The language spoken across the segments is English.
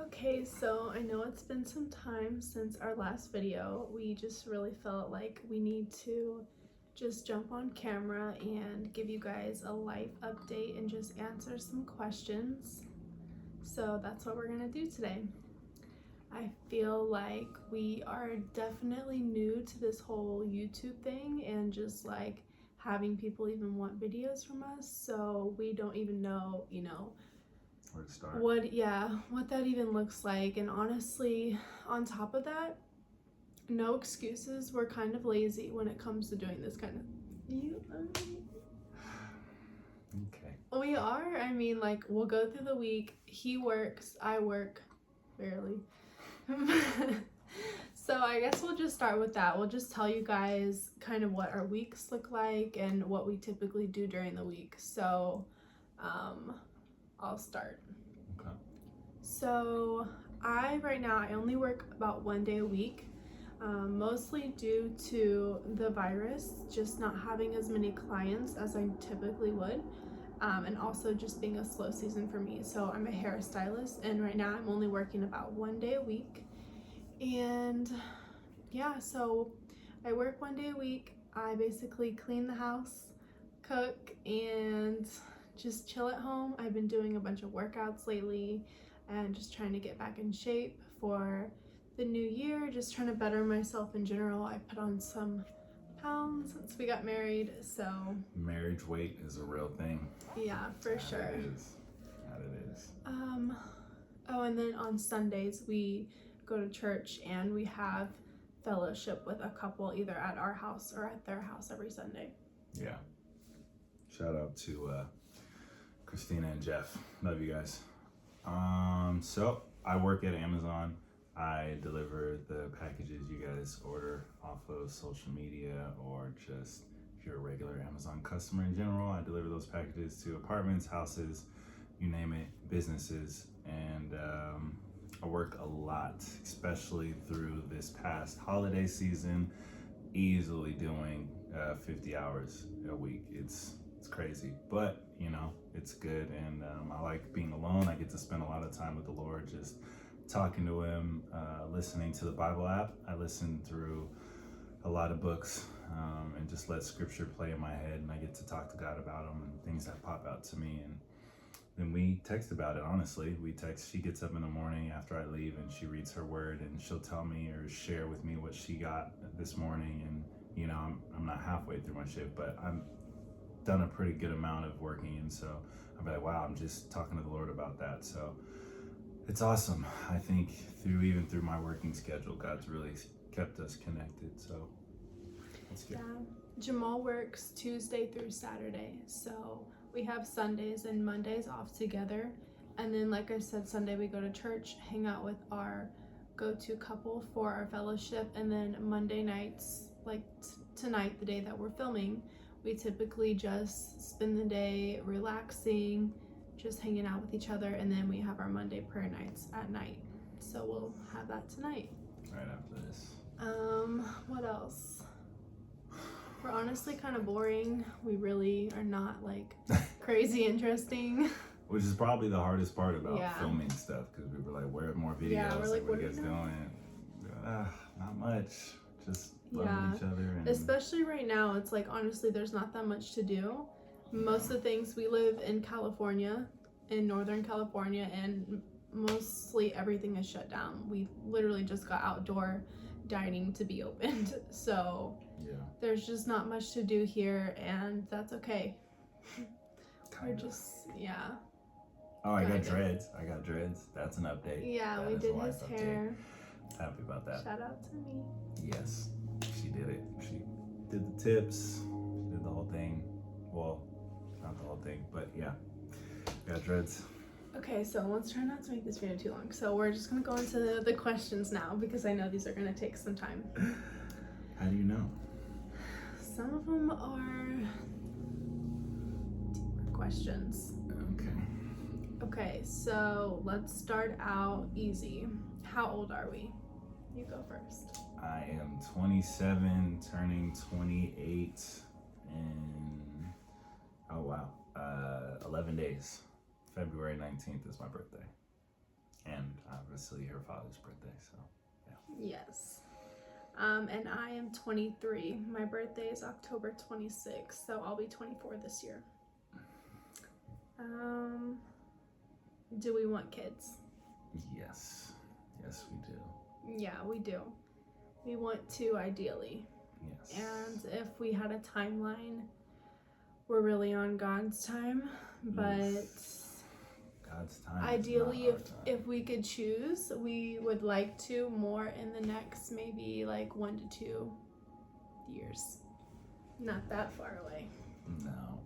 Okay, so I know it's been some time since our last video. We just really felt like we need to just jump on camera and give you guys a life update and just answer some questions. So that's what we're gonna do today. I feel like we are definitely new to this whole YouTube thing and just like having people even want videos from us, so we don't even know, Where to start? what that even looks like. And honestly, on top of that, no excuses. We're kind of lazy when it comes to doing this kind of Okay. we are. I mean, like, we'll go through the week. He works, I work barely. So I guess we'll just start with that. We'll just tell you guys kind of what our weeks look like and what we typically do during the week. So I'll start. Okay. So right now I only work about 1 day a week, mostly due to the virus, just not having as many clients as I typically would, and also just being a slow season for me. So I'm a hairstylist, and right now I'm only working about 1 day a week. And yeah, so I work 1 day a week. I basically clean the house, cook, and just chill at home. I've been doing a bunch of workouts lately and just trying to get back in shape for the new year, just trying to better myself in general. I put on some pounds since we got married, so Marriage weight is a real thing. yeah, for sure. It is. That it is. Oh, and then on Sundays we go to church and we have fellowship with a couple either at our house or at their house every Sunday. Yeah. Shout out to Christina and Jeff. Love you guys. So I work at Amazon. I deliver the packages you guys order off of social media, or just if you're a regular Amazon customer in general, I deliver those packages to apartments, houses, you name it, businesses. And I work a lot, especially through this past holiday season, easily doing 50 hours a week. It's crazy, but it's good. And I like being alone. I get to spend a lot of time with the Lord, just talking to him, listening to the Bible app. I listen through a lot of books, and just let scripture play in my head, and I get to talk to God about them and things that pop out to me. And then we text about it. Honestly, we text. She gets up in the morning after I leave and she reads her word, and she'll tell me or share with me what she got this morning. And I'm not halfway through my shift, but I'm done a pretty good amount of working, and so I'm like, wow, I'm just talking to the Lord about that. So it's awesome. I think even through my working schedule, God's really kept us connected. So that's good. Yeah, Jamal works Tuesday through Saturday, so we have Sundays and Mondays off together. And then, like I said, Sunday we go to church, hang out with our go-to couple for our fellowship, and then Monday nights, like tonight, the day that we're filming, we typically just spend the day relaxing, just hanging out with each other, and then we have our Monday prayer nights at night. So we'll have that tonight. Right after this. What else? We're honestly kind of boring. We really are not like crazy interesting. Which is probably the hardest part about filming stuff, because we were like, where are more videos? Yeah, we're like, what are you guys doing? Not much. Just loving each other. And especially right now, it's like, honestly, there's not that much to do. Most of the things, we live in California, in Northern California, and mostly everything is shut down. We literally just got outdoor dining to be opened. So there's just not much to do here, and that's okay. We're just, Oh, I got dreads. That's an update. Yeah, we did his hair. Happy about that. Shout out to me. Yes, she did it. She did the tips. She did the whole thing. Well, not the whole thing, but yeah. Got dreads. Okay, so let's try not to make this video too long. So we're just gonna go into the questions now, because I know these are gonna take some time. How do you know? Some of them are deeper questions. Okay, so let's start out easy. How old are we? You go first. I am 27, turning 28 in, 11 days. February 19th is my birthday. and obviously her father's birthday. So Yes. And I am 23. My birthday is October 26th, so I'll be 24 this year. Do we want kids? yes, we do. Yeah, we do. We want to, ideally. Yes. And if we had a timeline, we're really on God's time, but God's time. ideally, is not our time. if we could choose, we would like to more in the next maybe like 1 to 2 years. Not that far away. No.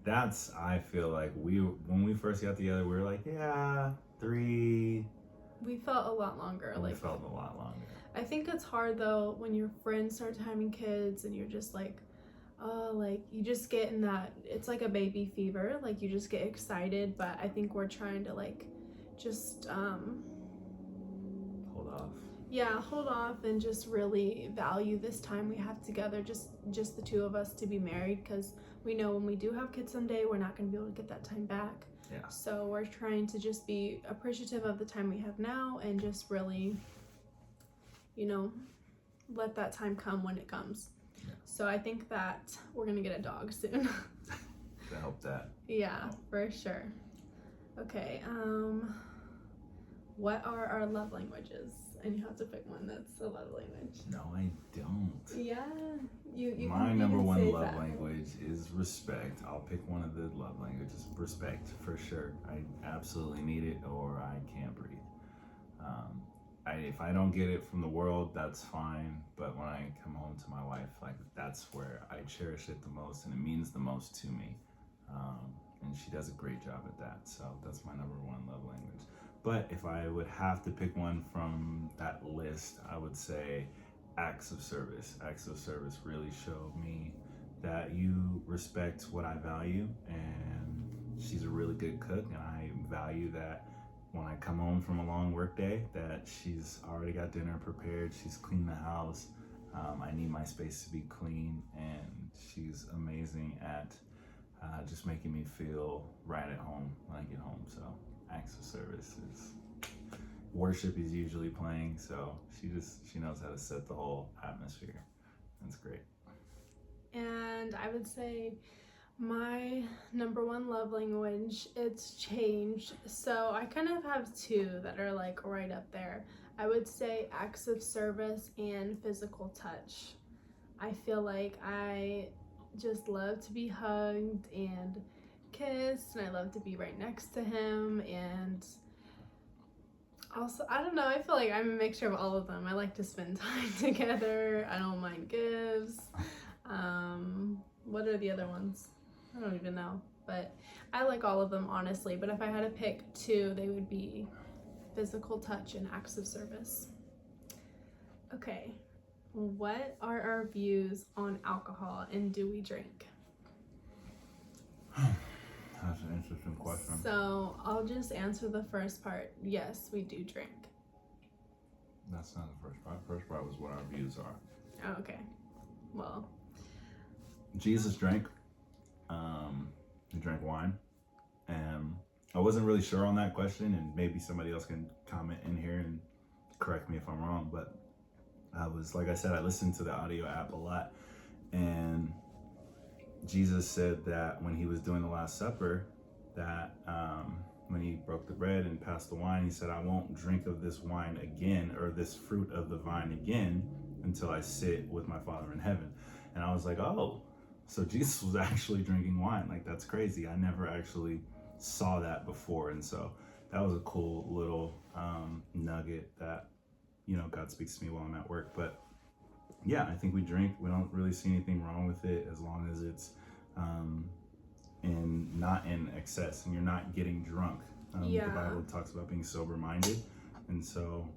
That's, I feel like when we first got together, we were like, yeah, 3. We felt a lot longer. We felt a lot longer. I think it's hard though when your friends start having kids and you're just like, oh, like you just get in that, it's like a baby fever, like you just get excited, but I think we're trying to like just hold off and just really value this time we have together, just the two of us to be married, because we know when we do have kids someday we're not going to be able to get that time back. Yeah. So we're trying to just be appreciative of the time we have now and just really, let that time come when it comes. Yeah. So I think that we're gonna get a dog soon. To help that. Yeah, for sure. Okay, what are our love languages? And you have to pick one that's a love language. No, I don't. Yeah, you My can number one say love that. language is respect. I'll pick one of the love languages. Respect, for sure. I absolutely need it or I can't breathe. If I don't get it from the world, that's fine. But when I come home to my wife, like that's where I cherish it the most and it means the most to me. And she does a great job at that. So that's my number one love language. But if I would have to pick one from that list, I would say acts of service. Acts of service really show me that you respect what I value, and she's a really good cook, and I value that when I come home from a long work day, that she's already got dinner prepared, she's cleaned the house. I need my space to be clean, and she's amazing at just making me feel right at home when I get home. So acts of service is worship is usually playing, so she knows how to set the whole atmosphere. That's great. And I would say my number one love language, it's changed. So I kind of have two that are like right up there. I would say acts of service and physical touch. I feel like I just love to be hugged and kissed, and I love to be right next to him. And also, I don't know, I feel like I'm a mixture of all of them. I like to spend time together. I don't mind gifts. What are the other ones? I don't even know, but I like all of them, honestly. But if I had to pick two, they would be physical touch and acts of service. Okay, what are our views on alcohol, and do we drink? That's an interesting question. So I'll just answer the first part. Yes, we do drink. That's not the first part. The first part was what our views are. Oh, okay. Well, Jesus drank. He drank wine. And I wasn't really sure on that question, and maybe somebody else can comment in here and correct me if I'm wrong, but like I said, I listened to the audio app a lot, and Jesus said that when he was doing the Last Supper, that when he broke the bread and passed the wine, he said, I won't drink of this wine again, or this fruit of the vine again, until I sit with my Father in heaven. And I was like, oh, so Jesus was actually drinking wine. Like, that's crazy. I never actually saw that before. And so that was a cool little nugget that, God speaks to me while I'm at work. But yeah, I think we drink. We don't really see anything wrong with it as long as it's not in excess and you're not getting drunk. The Bible talks about being sober-minded. And so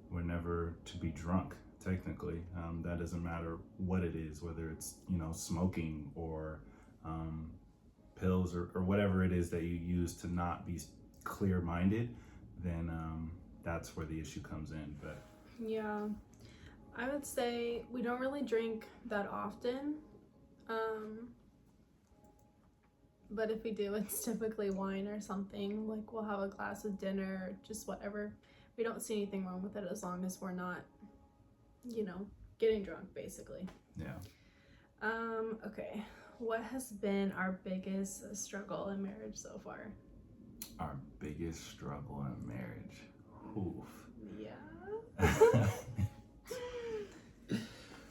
we're never to be drunk. Technically, that doesn't matter what it is, whether it's smoking or pills or whatever it is that you use to not be clear-minded, then that's where the issue comes in. But yeah, I would say we don't really drink that often. But if we do, it's typically wine or something. Like we'll have a glass of dinner, just whatever. We don't see anything wrong with it as long as we're not, getting drunk, basically. Yeah. Okay. What has been our biggest struggle in marriage so far? Our biggest struggle in marriage. Oof. Yeah.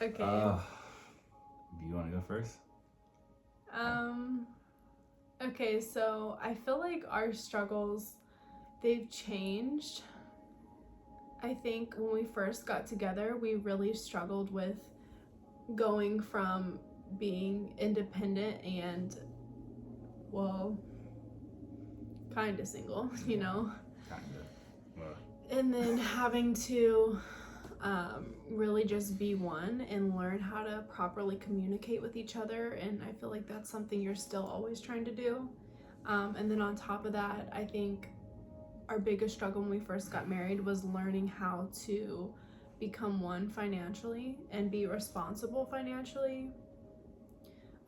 Okay. Do you want to go first? Okay, so I feel like our struggles, they've changed. I think when we first got together, we really struggled with going from being independent and, well, kind of single, Kind of. Well, and then having to really just be one and learn how to properly communicate with each other. And I feel like that's something you're still always trying to do. And then on top of that, I think our biggest struggle when we first got married was learning how to become one financially and be responsible financially.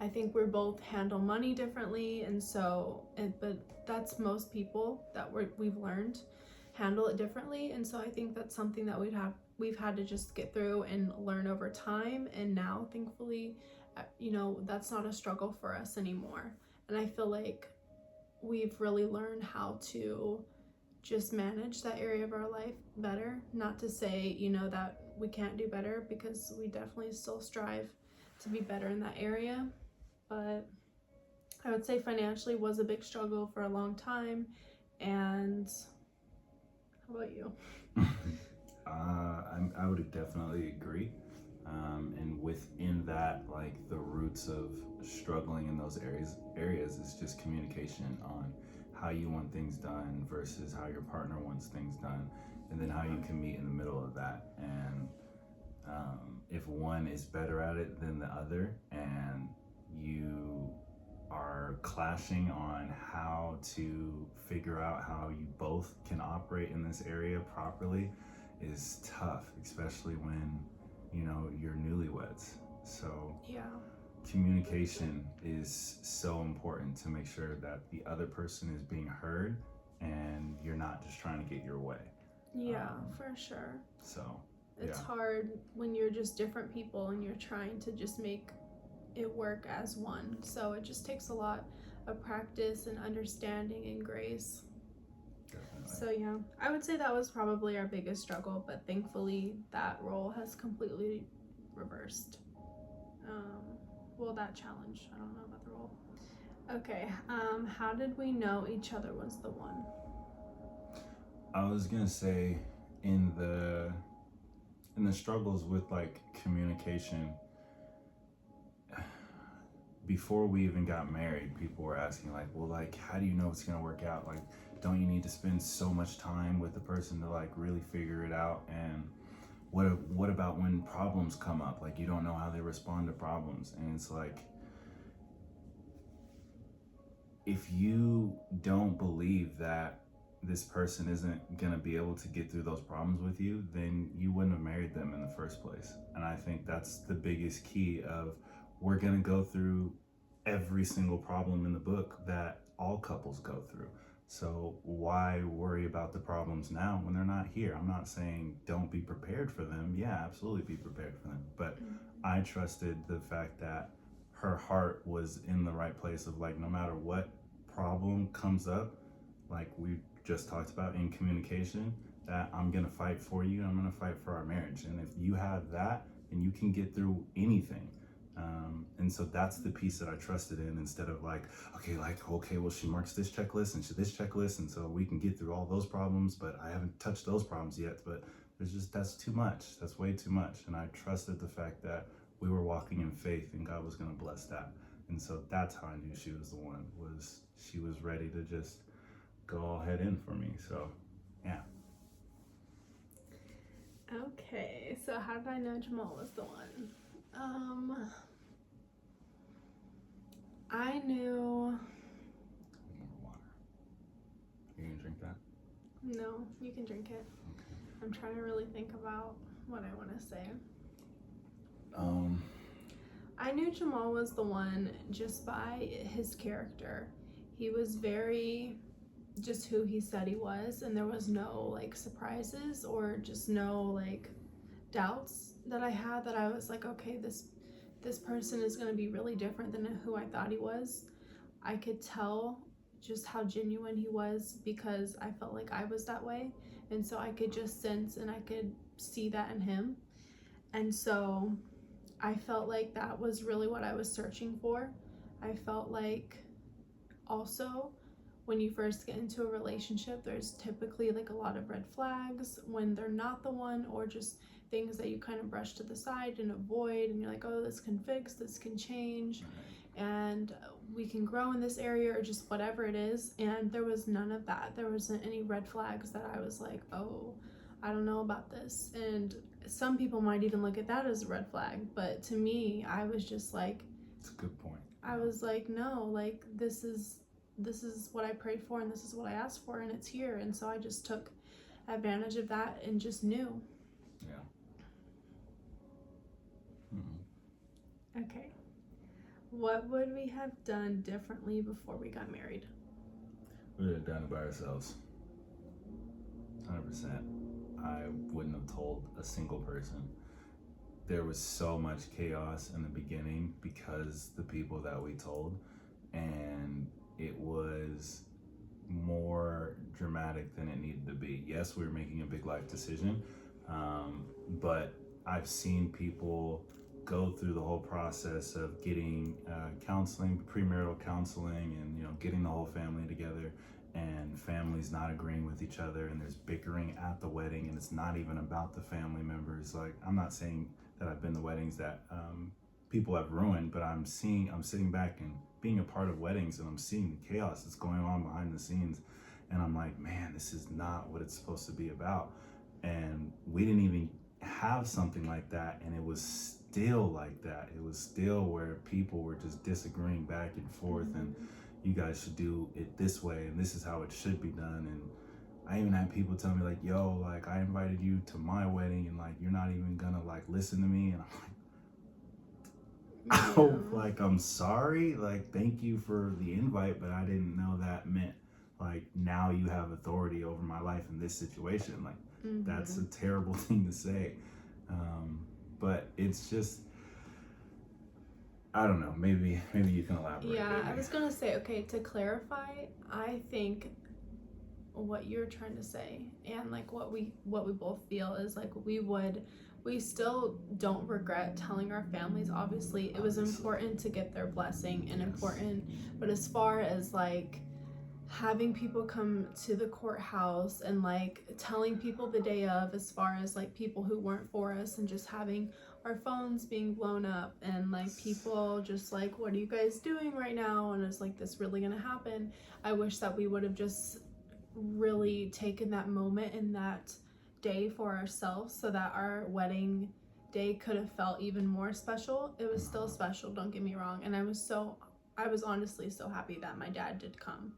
I think we're both handle money differently, and so, but that's most people that we've learned handle it differently, and so I think that's something that we've had to just get through and learn over time. And now, thankfully, that's not a struggle for us anymore. And I feel like we've really learned how to just manage that area of our life better. Not to say, that we can't do better, because we definitely still strive to be better in that area. But I would say financially was a big struggle for a long time. And how about you? I would definitely agree. And within that, like the roots of struggling in those areas is just communication on how you want things done versus how your partner wants things done, and then how you can meet in the middle of that. And if one is better at it than the other, and you are clashing on how to figure out how you both can operate in this area properly, is tough, especially when you're newlyweds. So Yeah. communication is so important to make sure that the other person is being heard and you're not just trying to get your way. Yeah, for sure. So it's hard when you're just different people and you're trying to just make it work as one. So it just takes a lot of practice and understanding and grace. Definitely. So yeah, I would say that was probably our biggest struggle, but thankfully that role has completely reversed. That challenge. I don't know about the role. Okay, how did we know each other was the one? I was gonna say in the struggles with like communication, before we even got married, people were asking like, well, like, how do you know it's gonna work out? Like, don't you need to spend so much time with the person to like really figure it out? And what about when problems come up? Like, you don't know how they respond to problems. And it's like, if you don't believe that this person isn't gonna be able to get through those problems with you, then you wouldn't have married them in the first place. And I think that's the biggest key of, we're gonna go through every single problem in the book that all couples go through. So why worry about the problems now when they're not here? I'm not saying don't be prepared for them. Yeah, absolutely be prepared for them. But I trusted the fact that her heart was in the right place of like, no matter what problem comes up, like we just talked about in communication, that I'm gonna fight for you, I'm gonna fight for our marriage. And if you have that, then you can get through anything. And so that's the piece that I trusted in, instead of like, okay, well, she marks this checklist and this checklist, and so we can get through all those problems, but I haven't touched those problems yet. But that's too much. That's way too much. And I trusted the fact that we were walking in faith and God was going to bless that. And so that's how I knew she was the one, was she was ready to just go all head in for me. So, yeah. Okay, so how did I know Jamal was the one? I knew... More water. Are you gonna drink that? No, you can drink it. Okay. I'm trying to really think about what I want to say. Um, I knew Jamal was the one just by his character. He was very just who he said he was, and there was no like surprises or just no like doubts that I had, that I was like, okay, this person is going to be really different than who I thought he was. I could tell just how genuine he was because I felt like I was that way, and so I could just sense and I could see that in him. And so I felt like that was really what I was searching for. I felt like also when you first get into a relationship, there's typically like a lot of red flags when they're not the one, or just things that you kind of brush to the side and avoid, and you're like, oh, this can fix, this can change, and we can grow in this area, or just whatever it is. And there was none of that. There wasn't any red flags that I was like, oh, I don't know about this. And some people might even look at that as a red flag, but to me, I was just like, it's a good point. I was like, no, like this is what I prayed for, and this is what I asked for, and it's here. And so I just took advantage of that and just knew. Yeah. Okay. What would we have done differently before we got married? We would have done it by ourselves. 100%. I wouldn't have told a single person. There was so much chaos in the beginning because the people that we told, and it was more dramatic than it needed to be. Yes, we were making a big life decision, but I've seen people go through the whole process of getting counseling, premarital counseling, and getting the whole family together, and families not agreeing with each other, and there's bickering at the wedding, and it's not even about the family members. Like, I'm not saying that I've been to weddings that people have ruined, but I'm sitting back and being a part of weddings, and I'm seeing the chaos that's going on behind the scenes, and I'm like, man, this is not what it's supposed to be about. And we didn't even have something like that, and it was still like that. It was still where people were just disagreeing back and forth, and you guys should do it this way, and this is how it should be done. And I even had people tell me like, yo, like, I invited you to my wedding, and like, you're not even gonna like listen to me. And I'm like, oh, like, I'm sorry, like, thank you for the invite, but I didn't know that meant like now you have authority over my life in this situation. Like, that's a terrible thing to say. But it's just, I don't know, maybe you can elaborate. Yeah, maybe. I was gonna say, okay, to clarify, I think what you're trying to say, and like what we both feel, is like we still don't regret telling our families. Obviously it was important to get their blessing and important, but as far as like having people come to the courthouse and like telling people the day of, as far as like people who weren't for us, and just having our phones being blown up, and like people just like, what are you guys doing right now, and is like this really gonna happen? I wish that we would have just really taken that moment and that day for ourselves, so that our wedding day could have felt even more special. It was still special, don't get me wrong, and I was honestly so happy that my dad did come.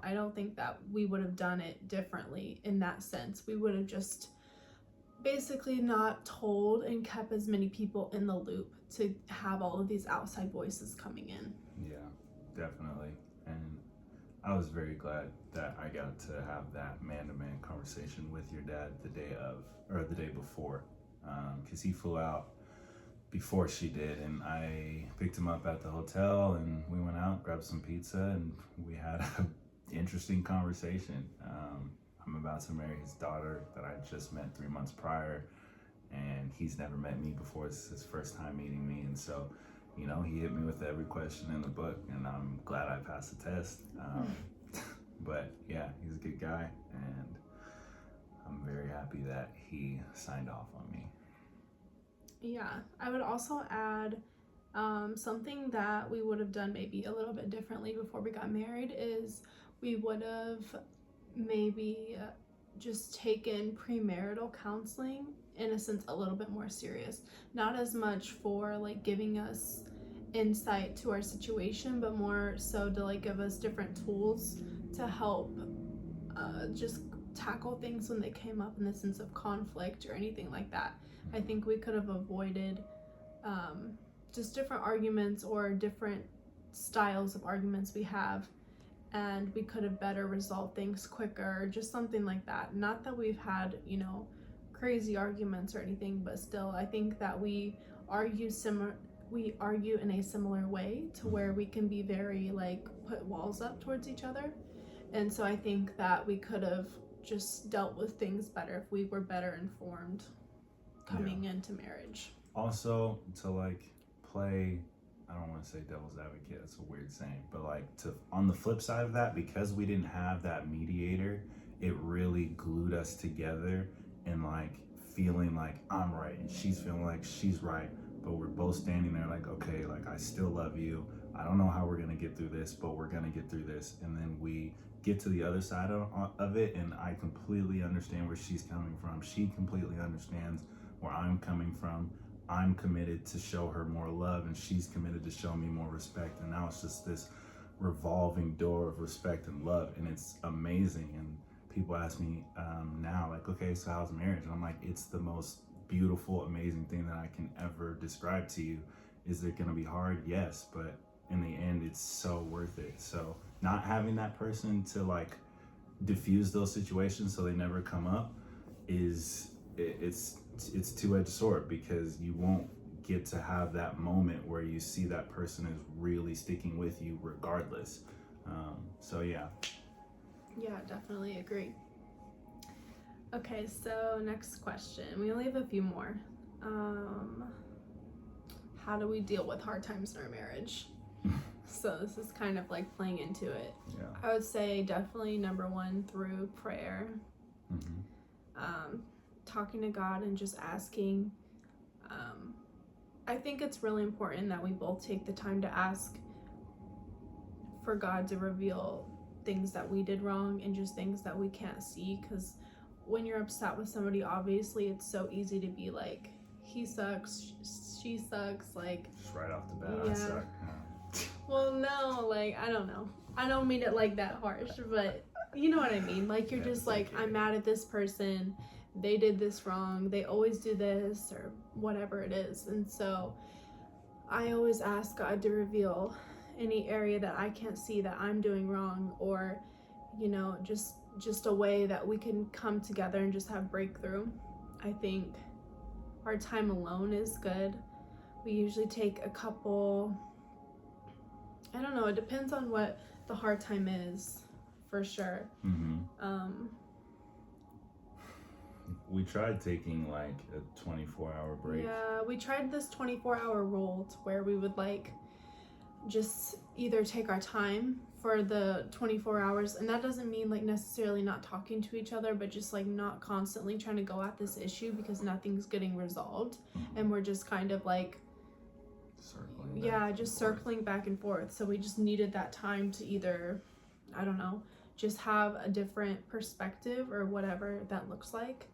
I don't think that we would have done it differently in that sense. We would have just basically not told and kept as many people in the loop to have all of these outside voices coming in. Yeah, definitely. And I was very glad that I got to have that man-to-man conversation with your dad the day of, or the day before, because he flew out before she did, and I picked him up at the hotel, and we went out, grabbed some pizza, and we had an interesting conversation. I'm about to marry his daughter that I just met 3 months prior, and he's never met me before. It's his first time meeting me, and so he hit me with every question in the book, and I'm glad I passed the test. But yeah, he's a good guy, and I'm very happy that he signed off on me. Yeah, I would also add something that we would have done maybe a little bit differently before we got married is we would have maybe just taken premarital counseling, in a sense, a little bit more serious. Not as much for like giving us insight to our situation, but more so to like give us different tools to help just tackle things when they came up in the sense of conflict or anything like that. I think we could have avoided just different arguments or different styles of arguments we have and we could have better resolved things quicker, just something like that. Not that we've had, crazy arguments or anything, but still, I think that we argue in a similar way to where we can be very like put walls up towards each other. And so I think that we could have just dealt with things better if we were better informed coming into marriage. Also, to like play, I don't want to say devil's advocate, that's a weird saying, but like on the flip side of that, because we didn't have that mediator, it really glued us together and like feeling like I'm right and she's feeling like she's right, but we're both standing there like, okay, like I still love you. I don't know how we're gonna get through this, but we're gonna get through this. And then we get to the other side of it, and I completely understand where she's coming from. She completely understands where I'm coming from. I'm committed to show her more love, and she's committed to show me more respect. And now it's just this revolving door of respect and love, and it's amazing. And people ask me now, like, okay, so how's marriage? And I'm like, it's the most beautiful, amazing thing that I can ever describe to you. Is it going to be hard? Yes, but in the end, it's so worth it. So not having that person to like diffuse those situations so they never come up it's two-edged sword, because you won't get to have that moment where you see that person is really sticking with you regardless. So yeah, definitely agree. Okay, so next question. We only have a few more. How do we deal with hard times in our marriage? So this is kind of like playing into it. Yeah. I would say definitely number one, through prayer. Talking to God and just asking. I think it's really important that we both take the time to ask for God to reveal things that we did wrong and just things that we can't see, because when you're upset with somebody, obviously it's so easy to be like, he sucks, she sucks, like just right off the bat, I suck. Well, no, like, I don't know. I don't mean it like that harsh, but you know what I mean? Like, you're just like, I'm mad at this person. They did this wrong. They always do this, or whatever it is. And so I always ask God to reveal any area that I can't see that I'm doing wrong, or, just a way that we can come together and just have breakthrough. I think our time alone is good. We usually take a couple, I don't know, it depends on what the hard time is, for sure. We tried taking like a 24-hour break. Yeah, we tried this 24-hour rule to where we would like just either take our time for the 24 hours, and that doesn't mean like necessarily not talking to each other, but just like not constantly trying to go at this issue because nothing's getting resolved, and we're just kind of like circling back and forth. So we just needed that time to either, I don't know, just have a different perspective or whatever that looks like.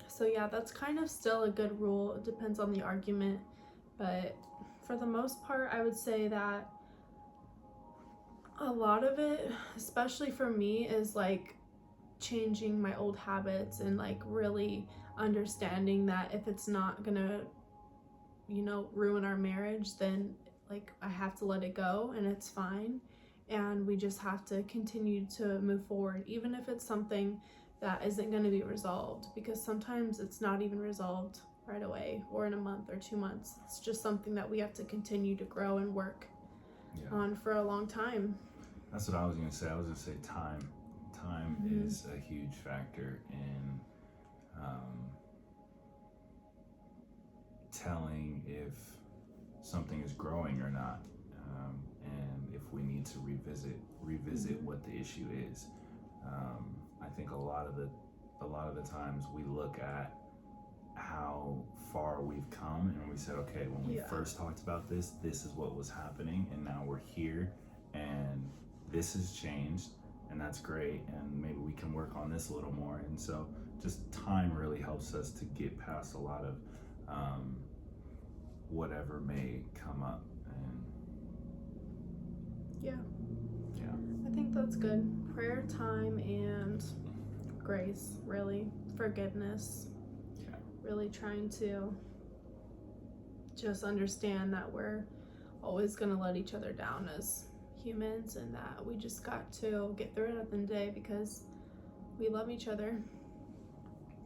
So yeah, that's kind of still a good rule. It depends on the argument, but for the most part, I would say that a lot of it, especially for me, is like changing my old habits and like really understanding that if it's not gonna ruin our marriage, then like I have to let it go and it's fine, and we just have to continue to move forward, even if it's something that isn't going to be resolved, because sometimes it's not even resolved right away or in a month or 2 months. It's just something that we have to continue to grow and work on for a long time. That's what I was going to say. I was going to say time is a huge factor in telling if something is growing or not, and if we need to revisit what the issue is. I think a lot of the times we look at how far we've come and we said, okay, when we first talked about this is what was happening, and now we're here and this has changed, and that's great, and maybe we can work on this a little more. And so just time really helps us to get past a lot of whatever may come up. And I think that's good. Prayer, time, and grace, really. Forgiveness. Really trying to just understand that we're always going to let each other down as humans, and that we just got to get through it at the end of the day because we love each other.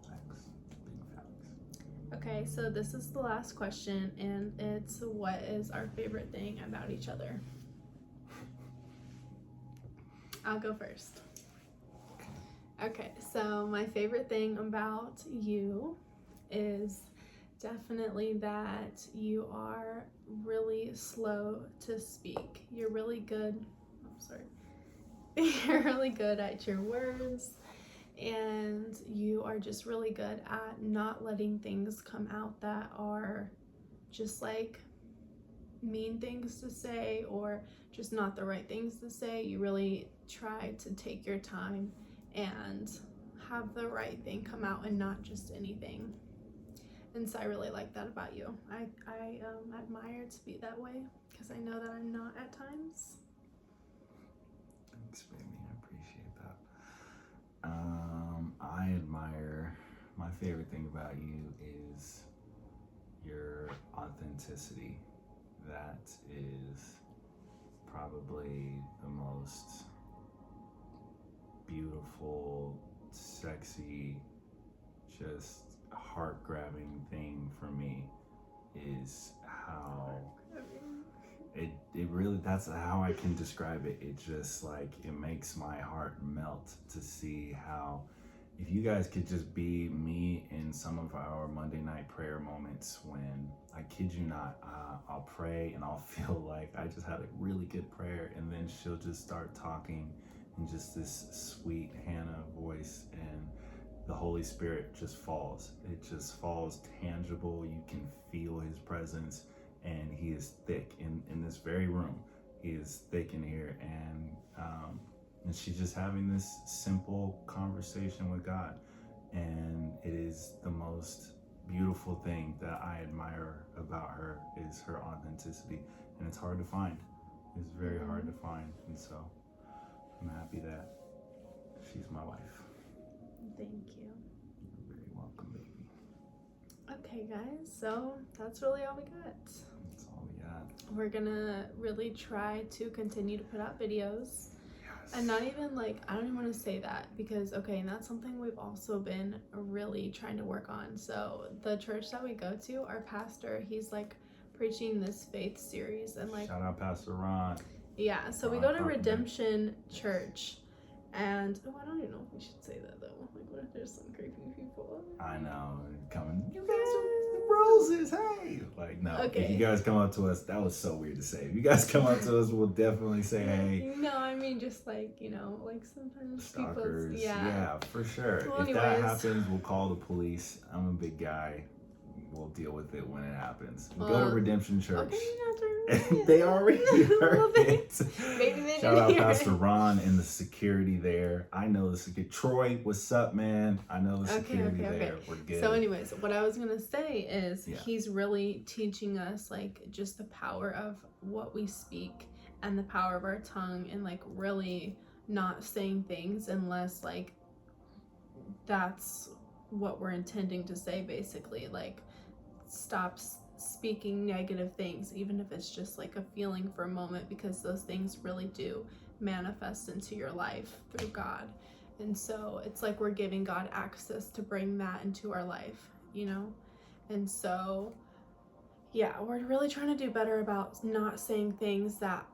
Facts. Big facts. Okay, so this is the last question, and it's, what is our favorite thing about each other? I'll go first. Okay, so my favorite thing about you is definitely that you are really slow to speak. You're really good. I'm sorry. You're really good at your words, and you are just really good at not letting things come out that are just like mean things to say or just not the right things to say. You really try to take your time and have the right thing come out and not just anything. And so I really like that about you. I admire to be that way because I know that I'm not at times. Thanks, baby. I appreciate that. I admire, my favorite thing about you is your authenticity. That is probably the most beautiful, sexy, just heart-grabbing thing for me is how it really, that's how I can describe it. It just like, it makes my heart melt to see how, if you guys could just be me in some of our Monday night prayer moments when, I kid you not, I'll pray and I'll feel like I just had a really good prayer, and then she'll just start talking in just this sweet Hannah voice, and the Holy Spirit just falls. It just falls tangible. You can feel his presence, and he is thick in this very room. He is thick in here, and she's just having this simple conversation with God, and it is the most beautiful thing that I admire about her is her authenticity, and it's hard to find. It's very hard to find, and so I'm happy that she's my wife. Thank you. You're very welcome, baby. Okay, guys, so that's really all we got. That's all we got. We're gonna really try to continue to put out videos. Yes. And not even like, I don't even want to say that because, okay, and that's something we've also been really trying to work on. So the church that we go to, our pastor, he's like preaching this faith series, and like, Shout out Pastor Ron. yeah, so we Ron go to Carpenter. Redemption Church, and I don't even know if we should say that though. Like, what if there's some creepy people? I know, coming. You guys are roses, hey. Like, no. Okay. If you guys come up to us, that was so weird to say. If you guys come up to us, we'll definitely say hey. No, I mean just like, you know, like sometimes Stalkers. people, yeah, for sure. Well, if that anyways. happens, we'll call the police. I'm a big guy. We'll deal with it when it happens. We'll go Well, to Redemption Church. Okay, They already heard it. Maybe they Shout didn't out hear Pastor it. Ron and the security there. I know the security. Troy, what's up, man? I know the security Okay. there. We're good. So anyways, what I was gonna say is Yeah. he's really teaching us like just the power of what we speak and the power of our tongue, and like really not saying things unless like that's what we're intending to say, basically. Like, stop speaking negative things, even if it's just like a feeling for a moment, because those things really do manifest into your life through God. And so it's like we're giving God access to bring that into our life, you know? And so, yeah, we're really trying to do better about not saying things that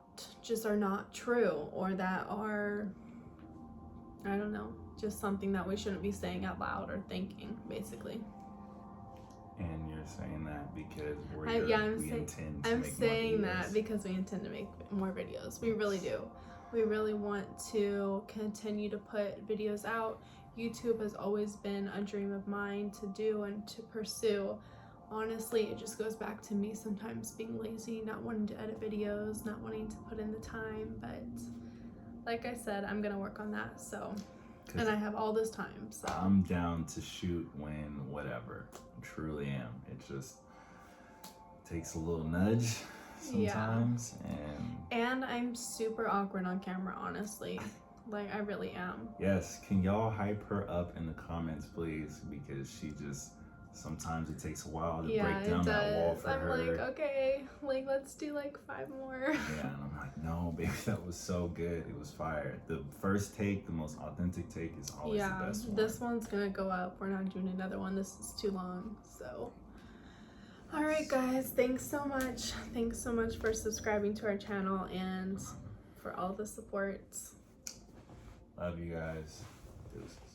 just are not true, or that are, I don't know, just something that we shouldn't be saying out loud or thinking, basically. And you're saying that because I'm saying that because we intend to make more videos. We really do. We really want to continue to put videos out. YouTube has always been a dream of mine to do and to pursue. Honestly, it just goes back to me sometimes being lazy, not wanting to edit videos, not wanting to put in the time. But like I said, I'm gonna work on that. So, and I have all this time. So I'm down to shoot when whatever. I truly am. It just takes a little nudge sometimes, and I'm super awkward on camera, honestly. Like, I really am. Yes, can y'all hype her up in the comments, please? Because she just Sometimes it takes a while to Yeah, break down it that wall does. for I'm her. like, okay, like let's do like 5 more. Yeah, and I'm like, no, baby, that was so good. It was fire. The first take, the most authentic take, is always the best one. This one's gonna go up. We're not doing another one. This is too long. So, all right, guys, thanks so much. Thanks so much for subscribing to our channel and for all the support. Love you guys. Deuces.